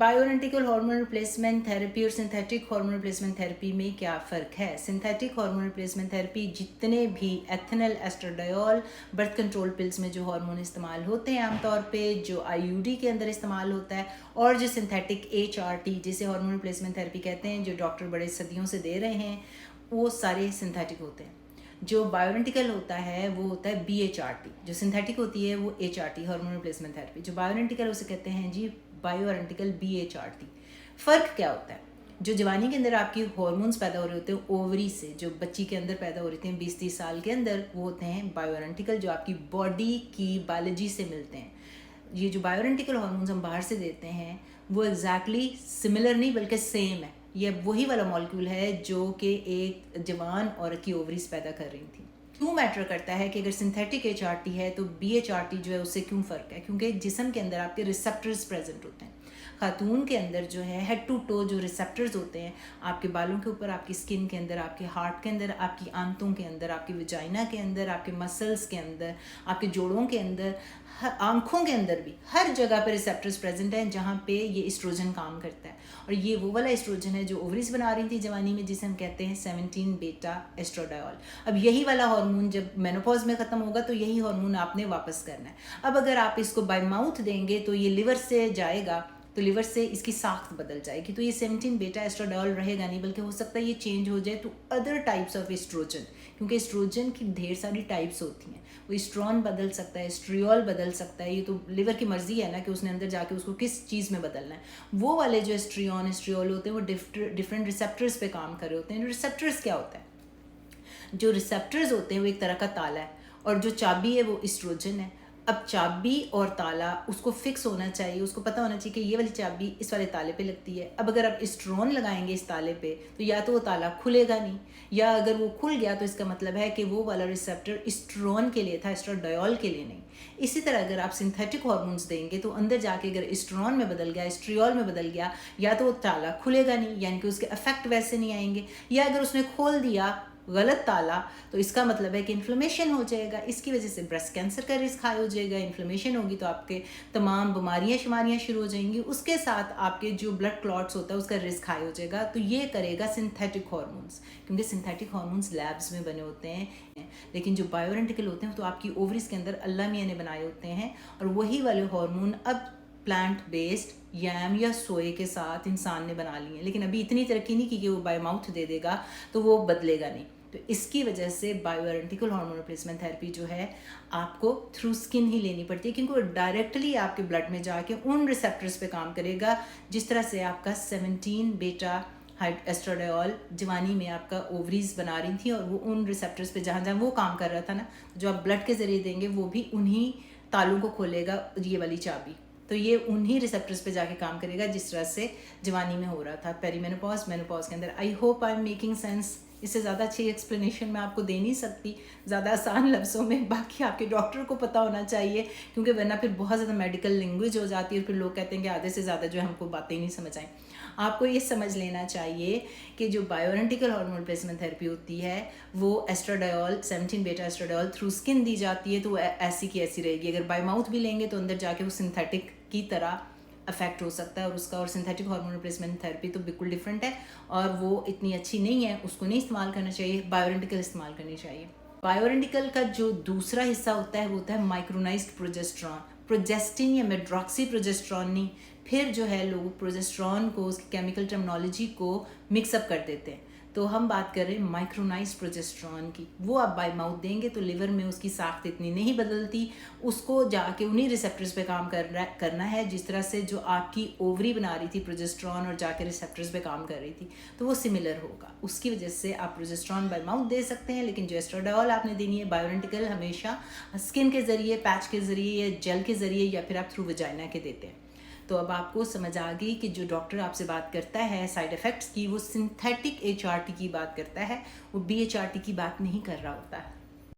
बायोइडेंटिकल hormone replacement therapy और synthetic hormone replacement therapy में क्या फ़र्क है? सिंथेटिक हार्मोन रिप्लेसमेंट थेरेपी जितने भी ethanal estradiol birth control pills में जो हार्मोन इस्तेमाल होते हैं आमतौर पे, जो आईयूडी के अंदर इस्तेमाल होता है, और जो सिंथेटिक एचआरटी जिसे हार्मोन रिप्लेसमेंट थेरेपी कहते हैं, जो डॉक्टर बड़े सदियों से दे रहे हैं, वो सारे सिंथेटिक होते हैं। जो बायोइडेंटिकल होता है वो होता है BHRT, जो सिंथेटिक होती है वो HRT हार्मोन रिप्लेसमेंट थेरेपी। जो बायोइडेंटिकल उसे कहते हैं जी बायोइडेंटिकल BHRT। फ़र्क क्या होता है? जो जवानी के अंदर आपकी हार्मोन्स पैदा हो रहे होते हैं ओवरी से, जो बच्ची के अंदर पैदा हो रहे हैं 20-30 साल के अंदर, वो होते हैं बायोइडेंटिकल, जो आपकी बॉडी की बायोलॉजी से मिलते हैं। ये जो बायोइडेंटिकल हार्मोन्स हम बाहर से देते हैं वो एग्जैक्टली सिमिलर नहीं बल्कि सेम है। ये वही वाला मॉलिक्यूल है जो कि एक जवान औरत की ओवरीज पैदा कर रही थी। क्यों मैटर करता है कि अगर सिंथेटिक HRT है तो BHRT जो है उससे क्यों फ़र्क है? क्योंकि जिस्म के अंदर आपके रिसेप्टर्स प्रेजेंट होते हैं। खातून के अंदर जो है हेड टू टो जो रिसेप्टर्स होते हैं, आपके बालों के ऊपर, आपकी स्किन के अंदर, आपके हार्ट के अंदर, आपकी आंतों के अंदर, आपकी वजाइना के अंदर, आपके मसल्स के अंदर, आपके जोड़ों के अंदर, आंखों के अंदर भी हर जगह पर रिसेप्टर्स प्रेजेंट हैं जहाँ पे ये एस्ट्रोजन काम करता है। और ये वो वाला एस्ट्रोजन है जो ओवरीज बना रही थी जवानी में, जिसे हम कहते हैं 17 बीटा एस्ट्रोडायोल। अब यही वाला हार्मोन जब मेनोपॉज में ख़त्म होगा तो यही हार्मोन आपने वापस करना है। अब अगर आप इसको बाय माउथ देंगे तो ये लिवर से जाएगा, तो लिवर से इसकी साख्त बदल जाएगी, तो ये 17 बीटा एस्ट्रोडायोल रहेगा नहीं, बल्कि हो सकता है ये चेंज हो जाए to other types of estrogen, क्योंकि एस्ट्रोजन की ढेर सारी टाइप्स होती हैं। वो एस्ट्रॉन बदल सकता है, एस्ट्रियोल बदल सकता है, ये तो लिवर की मर्जी है ना कि उसने अंदर जाके उसको किस चीज़ में बदलना है। वो वाले जो एस्ट्रियन एस्ट्रियोल होते हैं वो डिफरेंट रिसेप्टर्स पे काम कर रहे होते हैं। रिसेप्टर्स क्या होता है? जो रिसेप्टर्स होते हैं वो एक तरह का ताला है, और जो चाबी है वो एस्ट्रोजन है। अब चाबी और ताला उसको फिक्स होना चाहिए, उसको पता होना चाहिए कि ये वाली चाबी इस वाले ताले पे लगती है। अब अगर आप एस्ट्रॉन लगाएंगे इस ताले पे तो या तो वो ताला खुलेगा नहीं, या अगर वो खुल गया तो इसका मतलब है कि वो वाला रिसेप्टर एस्ट्रॉन के लिए था, एस्ट्राडायोल के लिए नहीं। इसी तरह अगर आप सिंथेटिक हार्मोन्स देंगे तो अंदर जाके अगर एस्ट्रॉन में बदल गया, एस्ट्रियोल में बदल गया, या तो वो ताला खुलेगा नहीं, यानी कि उसके इफेक्ट वैसे नहीं आएंगे, या अगर उसने खोल दिया गलत ताला तो इसका मतलब है कि इन्फ्लेमेशन हो जाएगा। इसकी वजह से ब्रेस्ट कैंसर का रिस्क हाई हो जाएगा। इन्फ्लेमेशन होगी तो आपके तमाम बीमारियां शुरू हो जाएंगी, उसके साथ आपके जो ब्लड क्लॉट्स होता है उसका रिस्क हाई हो जाएगा। तो ये करेगा सिंथेटिक हार्मोन्स, क्योंकि सिंथेटिक हार्मोन्स लैब्स में बने होते हैं, लेकिन जो बायोइडेंटिकल होते हैं तो आपकी ओवरीज के अंदर अल्लाह मियाँ ने बनाए होते हैं। और वही वाले हार्मोन अब प्लांट बेस्ड यैम या सोए के साथ इंसान ने बना ली है, लेकिन अभी इतनी तरक्की नहीं की कि वो बाय माउथ दे देगा तो वो बदलेगा नहीं। तो इसकी वजह से बायोइडेंटिकल हार्मोन रिप्लेसमेंट थेरेपी जो है आपको थ्रू स्किन ही लेनी पड़ती है, क्योंकि वो डायरेक्टली आपके ब्लड में जाके उन रिसेप्टर्स पे काम करेगा जिस तरह से आपका 17 बीटा एस्ट्राडायोल जवानी में आपका ओवरीज बना रही थी, और वो उन रिसेप्टर्स पे जहाँ जहाँ वो काम कर रहा था ना, जो आप ब्लड के ज़रिए देंगे वो भी उन्हीं तालों को खोलेगा, ये वाली चाबी। तो ये उन्हीं रिसेप्टर्स पे जाके काम करेगा जिस तरह से जवानी में हो रहा था, पेरीमेनोपॉज मेनोपॉज के अंदर। I hope I am making sense. इससे ज़्यादा अच्छी एक्सप्लेनेशन मैं आपको दे नहीं सकती ज़्यादा आसान लफ्ज़ों में, बाकी आपके डॉक्टर को पता होना चाहिए, क्योंकि वरना फिर बहुत ज़्यादा मेडिकल लैंग्वेज हो जाती है और फिर लोग कहते हैं कि आधे से ज़्यादा जो है हमको बातें ही नहीं समझ आई। आपको ये समझ लेना चाहिए कि जो बायोइडेंटिकल हार्मोन रिप्लेसमेंट थेरेपी होती है वो estradiol 17 beta estradiol through skin दी जाती है, तो वो ऐसी की ऐसी रहेगी। अगर बाय माउथ भी लेंगे तो अंदर जाके वो सिंथेटिक की तरह अफेक्ट हो सकता है, और उसका और सिंथेटिक हार्मोन रिप्लेसमेंट थेरेपी तो बिल्कुल डिफरेंट है और वो इतनी अच्छी नहीं है, उसको नहीं इस्तेमाल करना चाहिए, बायोइडेंटिकल इस्तेमाल करनी चाहिए। बायोइडेंटिकल का जो दूसरा हिस्सा होता है वो होता है माइक्रोनाइज्ड प्रोजेस्टेरॉन, प्रोजेस्टिन या मेड्रॉक्सी प्रोजेस्टेरॉन नहीं। फिर जो है लोग प्रोजेस्टेरॉन को, उसकी केमिकल टर्मिनोलॉजी को मिक्सअप कर देते हैं। तो हम बात कर रहे हैं माइक्रोनाइज्ड प्रोजेस्टेरॉन की। वो आप बाय माउथ देंगे तो लिवर में उसकी साख्त इतनी नहीं बदलती, उसको जाके उन्हीं रिसेप्टर्स पे काम करना है जिस तरह से जो आपकी ओवरी बना रही थी प्रोजेस्टेरॉन और जाके रिसेप्टर्स पे काम कर रही थी, तो वो सिमिलर होगा। उसकी वजह से आप प्रोजेस्टेरॉन बाय माउथ दे सकते हैं, लेकिन जो एस्ट्राडायोल आपने देनी है बायोइडेंटिकल हमेशा स्किन के ज़रिए, पैच के ज़रिए या जेल के ज़रिए, या फिर आप थ्रू वजाइना के देते हैं। तो अब आपको समझ आ गई कि जो डॉक्टर आपसे बात करता है साइड इफ़ेक्ट्स की, वो सिंथेटिक HRT की बात करता है, वो BHRT की बात नहीं कर रहा होता है।